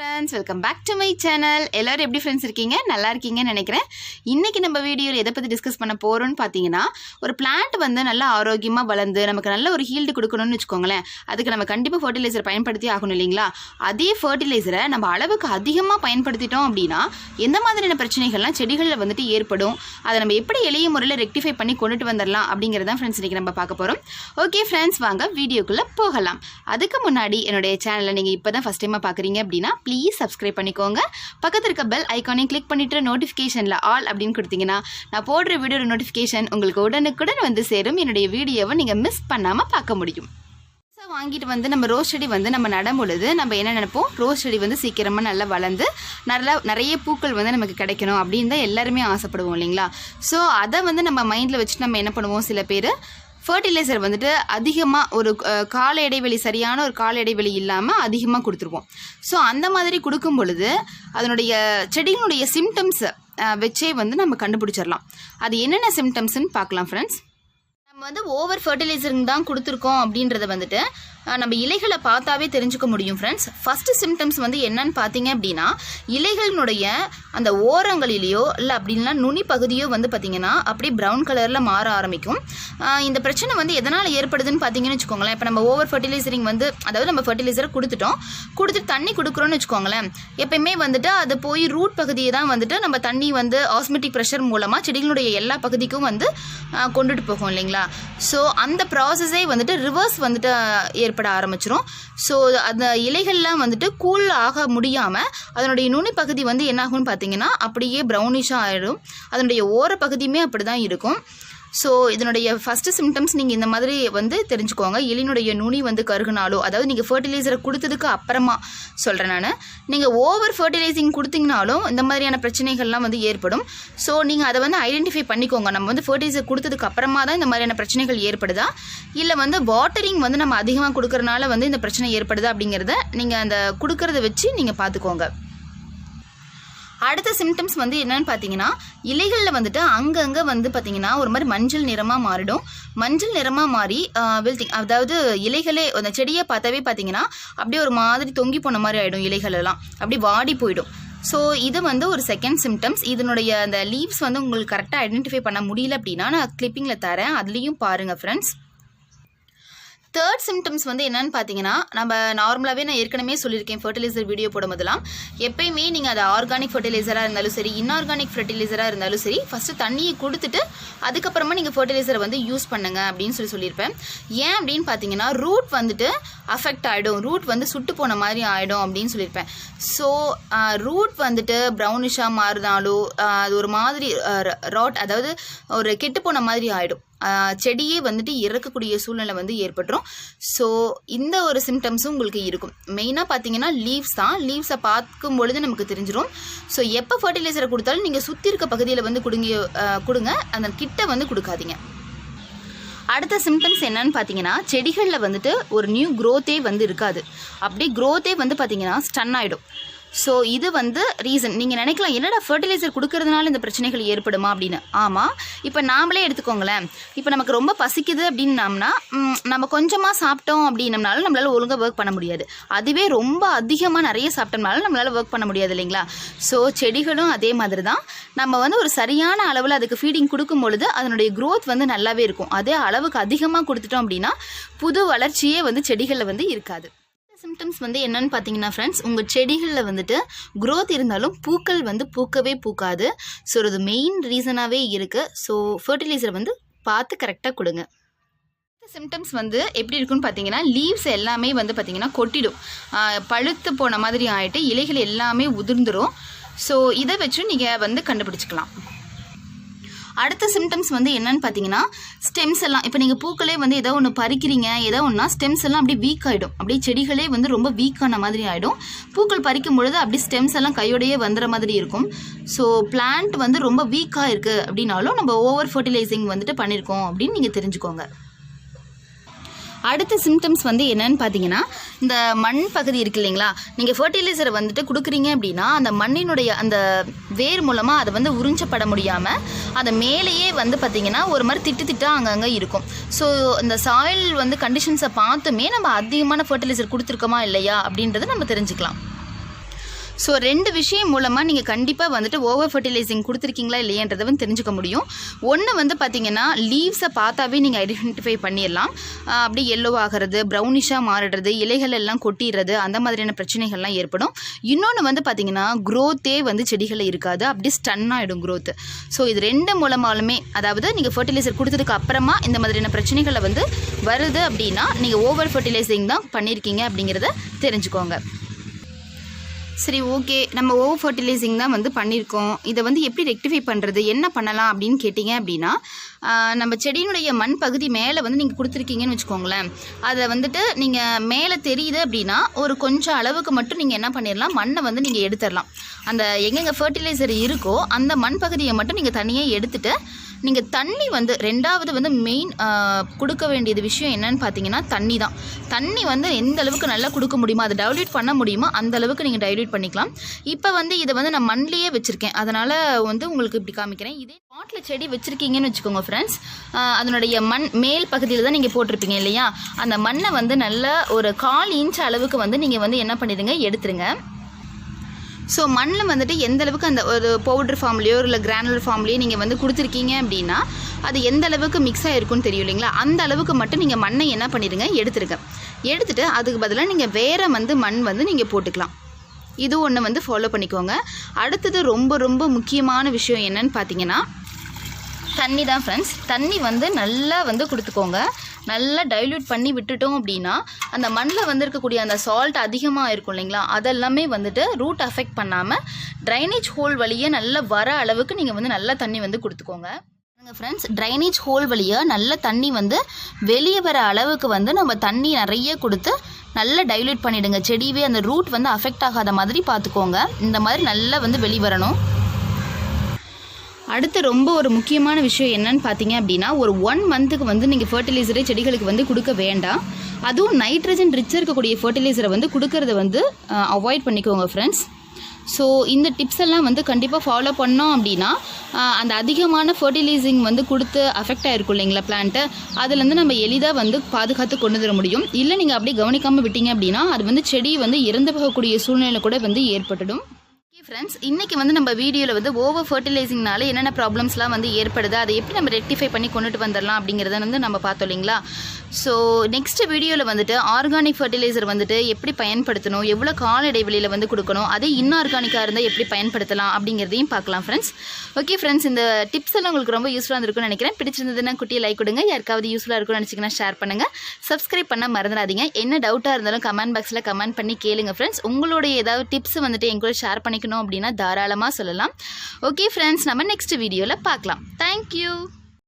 Friends, welcome back to my channel. எல்லோரும் எப்படி friends இருக்கீங்க? நல்லா இருக்கீங்கன்னு நினைக்கிறேன். இன்றைக்கி நம்ம வீடியோவில் எதை பற்றி டிஸ்கஸ் பண்ண போகிறோன்னு பார்த்தீங்கன்னா, ஒரு பிளான்ட் வந்து நல்லா ஆரோக்கியமாக வளர்ந்து நமக்கு நல்ல ஒரு ஹீல்டு கொடுக்கணும்னு வச்சுக்கோங்களேன். அதுக்கு நம்ம கண்டிப்பாக ஃபர்டிலைசர் பயன்படுத்தி ஆகணும் இல்லைங்களா? அதே ஃபர்டிலைசரை நம்ம அளவுக்கு அதிகமாக பயன்படுத்திட்டோம் அப்படின்னா எந்த மாதிரியான பிரச்சனைகள்லாம் செடிகளில் வந்துட்டு ஏற்படும், அதை நம்ம எப்படி எளிய முறையில் ரெக்டிஃபை பண்ணி கொண்டுட்டு வந்துடலாம் அப்படிங்கிறதான் ஃப்ரெண்ட்ஸ் இன்றைக்கி நம்ம பார்க்க போகிறோம். ஓகே ஃப்ரெண்ட்ஸ், வாங்க வீடியோக்குள்ளே போகலாம். அதுக்கு முன்னாடி என்னுடைய சேனலை நீங்கள் இப்போ தான் ஃபஸ்ட் டைமாக பார்க்குறீங்க அப்படின்னா ப்ளீஸ் சப்ஸ்கிரைப் பண்ணிக்கோங்க. பக்கத்தில் இருக்க பெல் ஐக்கானையும் கிளிக் பண்ணிவிட்டு நோட்டிஃபிகேஷனில் ஆல் அப்படின்னு கொடுத்தீங்கன்னா நான் போடுற வீடியோட நோட்டிஃபிகேஷன் உங்களுக்கு உடனுக்குடன் வந்து சேரும். என்னுடைய வீடியோவை நீங்கள் மிஸ் பண்ணாமல் பார்க்க முடியும். வாங்கிட்டு வந்து நம்ம ரோஸ் செடி வந்து நம்ம நடும் பொழுது நம்ம என்ன நினைப்போம், ரோஸ் செடி வந்து சீக்கிரமாக நல்லா வளர்ந்து நிறைய பூக்கள் வந்து நமக்கு கிடைக்கணும் அப்படின்னு தான் எல்லாருமே ஆசைப்படுவோம் இல்லைங்களா? ஸோ அதை வந்து நம்ம மைண்டில் வச்சுட்டு நம்ம என்ன பண்ணுவோம், சில பேர் ஃபர்டிலைசர் வந்துட்டு அதிகமாக ஒரு கால இடைவெளி, சரியான ஒரு கால இடைவெளி இல்லாமல் அதிகமாக கொடுத்துருவோம். ஸோ அந்த மாதிரி கொடுக்கும் பொழுது அதனுடைய செடியினுடைய சிம்டம்ஸை வச்சே வந்து நம்ம கண்டுபிடிச்சிடலாம். அது என்னென்ன சிம்டம்ஸ்ன்னு பார்க்கலாம் ஃப்ரெண்ட்ஸ். நம்ம வந்து ஓவர் ஃபர்டிலைசரிங் தான் கொடுத்துருக்கோம் அப்படின்றத வந்துட்டு நம்ம இலைகளை பார்த்தாவே தெரிஞ்சுக்க முடியும் ஃப்ரெண்ட்ஸ். ஃபஸ்ட்டு சிம்டம்ஸ் வந்து என்னன்னு பார்த்தீங்க அப்படின்னா, இலைகளினுடைய அந்த ஓரங்களிலேயோ இல்லை அப்படின்னா நுனி பகுதியோ வந்து பார்த்திங்கன்னா அப்படியே ப்ரௌன் கலரில் மாற ஆரம்பிக்கும். இந்த பிரச்சனை வந்து எதனால் ஏற்படுதுன்னு பார்த்தீங்கன்னு வச்சுக்கோங்களேன். இப்போ நம்ம ஓவர் ஃபர்டிலைசரிங் வந்து, அதாவது நம்ம ஃபர்டிலைசரை கொடுத்துட்டு தண்ணி கொடுக்குறோன்னு வச்சுக்கோங்களேன். எப்பயுமே வந்துட்டு அது போய் ரூட் பகுதியை தான் வந்துட்டு நம்ம தண்ணி வந்து ஆஸ்மெட்டிக் ப்ரெஷர் மூலமாக செடிகளுடைய எல்லா பகுதிக்கும் வந்து கொண்டுட்டு போகும் இல்லைங்களா? ஸோ அந்த ப்ராசஸே வந்துட்டு ரிவர்ஸ் வந்துட்டு ஏற்பட ஆரம்பிச்சிரும். ஸோ அந்த இலைகள்லாம் வந்துட்டு கூல் ஆக முடியாமல் அதனுடைய நுனி பகுதி வந்து என்ன ஆகும்னு பார்த்தீங்கன்னா அப்படியே ப்ரௌனிஷாக ஆகிடும். அதனுடைய ஓர பகுதியுமே அப்படி தான் இருக்கும். ஸோ இதனுடைய ஃபஸ்ட்டு சிம்டம்ஸ் நீங்கள் இந்த மாதிரி வந்து தெரிஞ்சுக்கோங்க. எலினுடைய நுனி வந்து கருகுனாலோ, அதாவது நீங்கள் ஃபர்டிலைசரை கொடுத்ததுக்கு அப்புறமா சொல்கிறேன் நான், நீங்கள் ஓவர் ஃபர்டிலைசிங் கொடுத்தீங்கனாலும் இந்த மாதிரியான பிரச்சனைகள்லாம் வந்து ஏற்படும். ஸோ நீங்கள் அதை வந்து ஐடென்டிஃபை பண்ணிக்கோங்க. நம்ம வந்து ஃபர்டிலைசர் கொடுத்ததுக்கு அப்புறமா தான் இந்த மாதிரியான பிரச்சனைகள் ஏற்படுதா, இல்லை வந்து வாட்டரிங் வந்து நம்ம அதிகமாக கொடுக்கறனால வந்து இந்த பிரச்சனை ஏற்படுதா அப்படிங்கிறத நீங்கள் அந்த கொடுக்கறத வச்சு நீங்கள் பார்த்துக்கோங்க. அடுத்த சிம்டம்ஸ் வந்து என்னன்னு பார்த்தீங்கன்னா, இலைகளில் வந்துட்டு அங்கங்கே வந்து பார்த்தீங்கன்னா ஒரு மாதிரி மஞ்சள் நிறமாக மாறிடும். மஞ்சள் நிறமாக மாறி வில்டிங், அதாவது இலைகளே அந்த செடியை பார்த்தாவே பார்த்தீங்கன்னா அப்படியே ஒரு மாதிரி தொங்கி போன மாதிரி ஆகிடும். இலைகளெல்லாம் அப்படியே வாடி போயிடும். ஸோ இது வந்து ஒரு செகண்ட் சிம்டம்ஸ். இதனுடைய அந்த லீவ்ஸ் வந்து உங்களுக்கு கரெக்டாக ஐடென்டிஃபை பண்ண முடியல அப்படின்னா நான் கிளிப்பிங்கில் தரேன், அதுலேயும் பாருங்கள் ஃப்ரெண்ட்ஸ். தேர்ட் சிம்டம்ஸ் வந்து என்னன்னு பார்த்தீங்கன்னா, நம்ம நார்மலாகவே நான் ஏற்கனவே சொல்லியிருக்கேன் ஃபர்டிலைசர் வீடியோ போடும்போதெல்லாம், எப்பயுமே நீங்கள் அது ஆர்கானிக் ஃபர்டிலைசராக இருந்தாலும் சரி, இன்ஆர்கானிக் ஃபர்டிலைசராக இருந்தாலும் சரி, ஃபஸ்ட்டு தண்ணியை கொடுத்துட்டு அதுக்கப்புறமா நீங்கள் ஃபர்டிலைசரை வந்து யூஸ் பண்ணுங்க அப்படின்னு சொல்லியிருப்பேன். ஏன் அப்படின்னு பார்த்தீங்கன்னா, ரூட் வந்துட்டு அஃபெக்ட் ஆகிடும், ரூட் வந்து சுட்டு போன மாதிரி ஆகிடும் அப்படின்னு சொல்லியிருப்பேன். ஸோ ரூட் வந்துட்டு ப்ரௌனிஷாக மாறினாலோ அது ஒரு மாதிரி ராட், அதாவது ஒரு கெட்டு போன மாதிரி ஆகிடும். செடியே வந்துட்டு இறக்கக்கூடிய சூழ்நிலை வந்து ஏற்பட்டுரும். ஸோ இந்த ஒரு சிம்டம்ஸும் உங்களுக்கு இருக்கும். மெயினாக பார்த்தீங்கன்னா லீவ்ஸ் தான். லீவ்ஸை பார்க்கும் பொழுது நமக்கு தெரிஞ்சிடும். ஸோ எப்போ ஃபர்டிலைசரை கொடுத்தாலும் நீங்கள் சுற்றி இருக்க பகுதியில் வந்து கொடுங்க, அந்த கிட்ட வந்து கொடுக்காதீங்க. அடுத்த சிம்டம்ஸ் என்னன்னு பார்த்தீங்கன்னா, செடிகளில் வந்துட்டு ஒரு நியூ க்ரோத்தே வந்து இருக்காது. அப்படி க்ரோத்தே வந்து பார்த்தீங்கன்னா ஸ்டன் ஆகிடும். ஸோ இது வந்து ரீசன். நீங்கள் நினைக்கலாம், என்னடா ஃபர்டிலைசர் கொடுக்கறதுனால இந்த பிரச்சனைகள் ஏற்படுமா அப்படின்னு. ஆமாம், இப்போ நாமளே எடுத்துக்கோங்களேன். இப்போ நமக்கு ரொம்ப பசிக்குது அப்படின்னம்னா நம்ம கொஞ்சமாக சாப்பிட்டோம் அப்படின்னம்னாலும் நம்மளால் ஒழுங்காக ஒர்க் பண்ண முடியாது. அதுவே ரொம்ப அதிகமாக நிறைய சாப்பிட்டோம்னாலும் நம்மளால் ஒர்க் பண்ண முடியாது இல்லைங்களா? ஸோ செடிகளும் அதே மாதிரி தான். நம்ம வந்து ஒரு சரியான அளவில் அதுக்கு ஃபீடிங் கொடுக்கும் பொழுது அதனுடைய க்ரோத் வந்து நல்லாவே இருக்கும். அதே அளவுக்கு அதிகமாக கொடுத்துட்டோம் அப்படின்னா புது வளர்ச்சியே வந்து செடிகளில் வந்து இருக்காது. சிம்டம்ஸ் வந்து என்னன்னு பார்த்தீங்கன்னா ஃப்ரெண்ட்ஸ், உங்கள் செடிகளில் வந்துட்டு க்ரோத் இருந்தாலும் பூக்கள் வந்து பூக்கவே பூக்காது. ஸோ இது மெயின் ரீசனாகவே இருக்குது. ஸோ ஃபர்டிலைசர் வந்து பார்த்து கரெக்டாக கொடுங்க. சிம்டம்ஸ் வந்து எப்படி இருக்குன்னு பார்த்தீங்கன்னா, லீவ்ஸ் எல்லாமே வந்து பார்த்தீங்கன்னா கொட்டிடும், பழுத்து போன மாதிரி ஆகிட்டு இலைகள் எல்லாமே உதிர்ந்துடும். ஸோ இதை வச்சு நீங்கள் வந்து கண்டுபிடிச்சிக்கலாம். அடுத்த சிம்டம்ஸ் வந்து என்னன்னு பார்த்தீங்கன்னா, ஸ்டெம்ஸ் எல்லாம், இப்போ நீங்கள் பூக்களே வந்து ஏதோ ஒன்று பறிக்கிறீங்க, ஏதோ ஒன்றா ஸ்டெம்ஸ் எல்லாம் அப்படியே வீக் ஆகிடும். அப்படியே செடிகளே வந்து ரொம்ப வீக்கான மாதிரி ஆகிடும். பூக்கள் பறிக்கும் பொழுது அப்படியே ஸ்டெம்ஸ் எல்லாம் கையோடையே வந்துற மாதிரி இருக்கும். ஸோ பிளான்ட் வந்து ரொம்ப வீக்காக இருக்குது அப்படின்னாலும் நம்ம ஓவர் ஃபர்டிலைசிங் வந்துட்டு பண்ணியிருக்கோம் அப்படின்னு நீங்கள் தெரிஞ்சுக்கோங்க. அடுத்த சிம்டம்ஸ் வந்து என்னன்னு பார்த்தீங்கன்னா, இந்த மண் பகுதி இருக்கு இல்லைங்களா? நீங்கள் ஃபர்டிலைசரை வந்துட்டு கொடுக்குறீங்க அப்படின்னா அந்த மண்ணினுடைய அந்த வேர் மூலமாக அதை வந்து உறிஞ்சப்பட முடியாமல் அதை மேலேயே வந்து பார்த்திங்கன்னா ஒரு மாதிரி திட்டாக அங்கங்கே இருக்கும். ஸோ இந்த சாயில் வந்து கண்டிஷன்ஸை பார்த்துமே நம்ம அதிகமான ஃபர்டிலைசர் கொடுத்துருக்கோமா இல்லையா அப்படின்றத நம்ம தெரிஞ்சுக்கலாம். ஸோ 2 விஷயம் மூலமாக நீங்கள் கண்டிப்பாக வந்துட்டு ஓவர் ஃபர்டிலைசிங் கொடுத்துருக்கீங்களா இல்லையன்றதை வந்து தெரிஞ்சுக்க முடியும். ஒன்று வந்து பார்த்தீங்கன்னா லீவ்ஸை பார்த்தாவே நீங்கள் ஐடென்டிஃபை பண்ணிடலாம். அப்படி எல்லோ ஆகிறது, ப்ரௌனிஷாக மாறிடுறது, இலைகள் எல்லாம் கொட்டிடுறது, அந்த மாதிரியான பிரச்சனைகள்லாம் ஏற்படும். இன்னொன்று வந்து பார்த்தீங்கன்னா க்ரோத்தே வந்து செடிகளில் இருக்காது, அப்படி ஸ்டன் ஆகிடும் க்ரோத்து. ஸோ இது 2 மூலமாலுமே, அதாவது நீங்கள் ஃபர்டிலைசர் கொடுத்ததுக்கு அப்புறமா இந்த மாதிரியான பிரச்சனைகளை வந்து வருது அப்படின்னா நீங்கள் ஓவர் ஃபர்டிலைசிங் தான் பண்ணியிருக்கீங்க அப்படிங்கிறத தெரிஞ்சுக்கோங்க. சரி, ஓகே, நம்ம ஓவர் ஃபர்டிலைசிங் தான் வந்து பண்ணியிருக்கோம். இதை வந்து எப்படி ரெக்டிஃபை பண்ணுறது, என்ன பண்ணலாம் அப்படின்னு கேட்டிங்க அப்படின்னா, நம்ம செடியினுடைய மண் பகுதி மேலே வந்து நீங்கள் கொடுத்துருக்கீங்கன்னு வச்சுக்கோங்களேன். அதை வந்துட்டு நீங்கள் மேலே தெரியுது அப்படின்னா ஒரு கொஞ்சம் அளவுக்கு மட்டும் நீங்கள் என்ன பண்ணிடலாம், மண்ணை வந்து நீங்கள் எடுத்துடலாம். அந்த எங்கெங்கே ஃபர்டிலைசர் இருக்கோ அந்த மண் பகுதியை மட்டும் நீங்கள் தனியாக எடுத்துகிட்டு நீங்கள் தண்ணி வந்து 2வது வந்து மெயின் கொடுக்க வேண்டியது விஷயம் என்னன்னு பார்த்தீங்கன்னா தண்ணி தான். தண்ணி வந்து எந்த அளவுக்கு நல்லா கொடுக்க முடியுமோ, அதை டைல்யூட் பண்ண முடியுமோ அந்த அளவுக்கு நீங்கள் டைல்யூட் பண்ணிக்கலாம். இப்போ வந்து இதை வந்து நான் மண்ணிலேயே வச்சுருக்கேன், அதனால் வந்து உங்களுக்கு இப்படி காமிக்கிறேன். இதே பாட்டில் செடி வச்சுருக்கீங்கன்னு வச்சுக்கோங்க ஃப்ரெண்ட்ஸ், அதனுடைய மண் மேல் பகுதியில் தான் நீங்கள் போட்டிருப்பீங்க இல்லையா, அந்த மண்ணை வந்து நல்லா ஒரு 1/4 இன்ச் அளவுக்கு வந்து நீங்கள் வந்து என்ன பண்ணிடுங்க, எடுத்துருங்க. ஸோ மண்ணில் வந்துட்டு எந்த அளவுக்கு அந்த ஒரு பவுடர் ஃபார்ம்லேயோ இல்லை கிரானுலர் ஃபார்ம்லேயோ நீங்கள் வந்து கொடுத்துருக்கீங்க அப்படின்னா அது எந்த அளவுக்கு மிக்ஸ் ஆகிருக்குன்னு தெரியும் இல்லைங்களா, அந்த அளவுக்கு மட்டும் நீங்கள் மண்ணை என்ன பண்ணிடுங்க, எடுத்துட்டு அதுக்கு பதிலாக நீங்கள் வேறு வந்து மண் வந்து நீங்கள் போட்டுக்கலாம். இது ஒன்று வந்து ஃபாலோ பண்ணிக்கோங்க. அடுத்தது ரொம்ப ரொம்ப முக்கியமான விஷயம் என்னன்னு பார்த்தீங்கன்னா தண்ணி தான் ஃப்ரெண்ட்ஸ். தண்ணி வந்து நல்லா வந்து கொடுத்துக்கோங்க. நல்லா டைல்யூட் பண்ணி விட்டுட்டோம் அப்படின்னா அந்த மண்ணில் வந்து இருக்கக்கூடிய அந்த சால்ட் அதிகமாக இருக்கும் இல்லைங்களா, அதெல்லாமே வந்துட்டு ரூட் அஃபெக்ட் பண்ணாமல் ட்ரைனேஜ் ஹோல் வழியே நல்லா வர அளவுக்கு நீங்கள் வந்து நல்லா தண்ணி வந்து கொடுத்துக்கோங்க ஃப்ரெண்ட்ஸ். ட்ரைனேஜ் ஹோல் வழியாக நல்ல தண்ணி வந்து வெளியே வர அளவுக்கு வந்து நம்ம தண்ணி நிறைய கொடுத்து நல்லா டைல்யூட் பண்ணிவிடுங்க. செடியவே அந்த ரூட் வந்து அஃபெக்ட் ஆகாத மாதிரி பார்த்துக்கோங்க. இந்த மாதிரி நல்லா வந்து வெளிவரணும். அடுத்து ரொம்ப ஒரு முக்கியமான விஷயம் என்னன்னு பார்த்தீங்க அப்படின்னா, ஒரு 1 மந்த்துக்கு வந்து நீங்கள் ஃபர்டிலைசரை செடிகளுக்கு வந்து கொடுக்க வேண்டாம். அதுவும் நைட்ரஜன் ரிச் இருக்கக்கூடிய ஃபர்டிலைசரை வந்து கொடுக்கறத வந்து அவாய்ட் பண்ணிக்கோங்க ஃப்ரெண்ட்ஸ். ஸோ இந்த டிப்ஸ் எல்லாம் வந்து கண்டிப்பாக ஃபாலோ பண்ணோம் அப்படின்னா அந்த அதிகமான ஃபர்டிலைசிங் வந்து கொடுத்து அஃபெக்ட் ஆகிருக்கும் இல்லைங்களா பிளான்ட்டு, அதுலேருந்து நம்ம எளிதாக வந்து பாதுகாத்து கொண்டு வர முடியும். இல்லை நீங்கள் அப்படியே கவனிக்காமல் விட்டீங்க அப்படின்னா அது வந்து செடி வந்து இறந்து போகக்கூடிய சூழ்நிலை கூட வந்து ஏற்பட்டுடும். ஃப்ரெண்ட்ஸ், இன்றைக்கி வந்து நம்ம வீடியோவில் வந்து ஓவர் ஃபர்டிலைசிங்னால என்னென்ன ப்ராப்ளம்ஸ்லாம் வந்து ஏற்படுது, அதை எப்படி நம்ம ரெக்டிஃபை பண்ணி கொண்டுட்டு வந்துடலாம் அப்படிங்கிறத வந்து நம்ம பார்த்தோம் இல்லைங்களா. ஸோ நெக்ஸ்ட் வீடியோவில் வந்துட்டு ஆர்கானிக் ஃபர்டிலைசர் வந்துட்டு எப்படி பயன்படுத்தணும், எவ்வளோ கால இடைவெளியில் வந்து கொடுக்கணும், அதே இன்ஆர்கானிக்காக இருந்தால் எப்படி பயன்படுத்தலாம் அப்படிங்கிறதையும் பார்க்கலாம் ஃப்ரெண்ட்ஸ். ஓகே ஃப்ரெண்ட்ஸ், இந்த டிப்ஸ் எல்லாம் உங்களுக்கு ரொம்ப யூஸ்ஃபுல்லாக இருந்திருக்கும்னு நினைக்கிறேன். பிடிச்சிருந்ததுன்னா குட்டியை லைக் கொடுங்க. யாருக்காவது யூஸ்ஃபுல்லாக இருக்கும்னு நினச்சிங்கன்னா ஷேர் பண்ணுங்கள். சப்ஸ்கிரைப் பண்ண மறந்துடாதீங்க. என்ன டவுட்டாக இருந்தாலும் கமெண்ட் பாக்ஸில் கமெண்ட் பண்ணி கேளுங்க ஃப்ரெண்ட்ஸ். உங்களுடைய ஏதாவது டிப்ஸ் வந்துட்டு என் கூட ஷேர் பண்ணிக்கணும் அப்படின்னா தாராளமாக சொல்லலாம். ஓகே ஃப்ரெண்ட்ஸ், நம்ம நெக்ஸ்ட் வீடியோவில் பார்க்கலாம். தேங்க்யூ.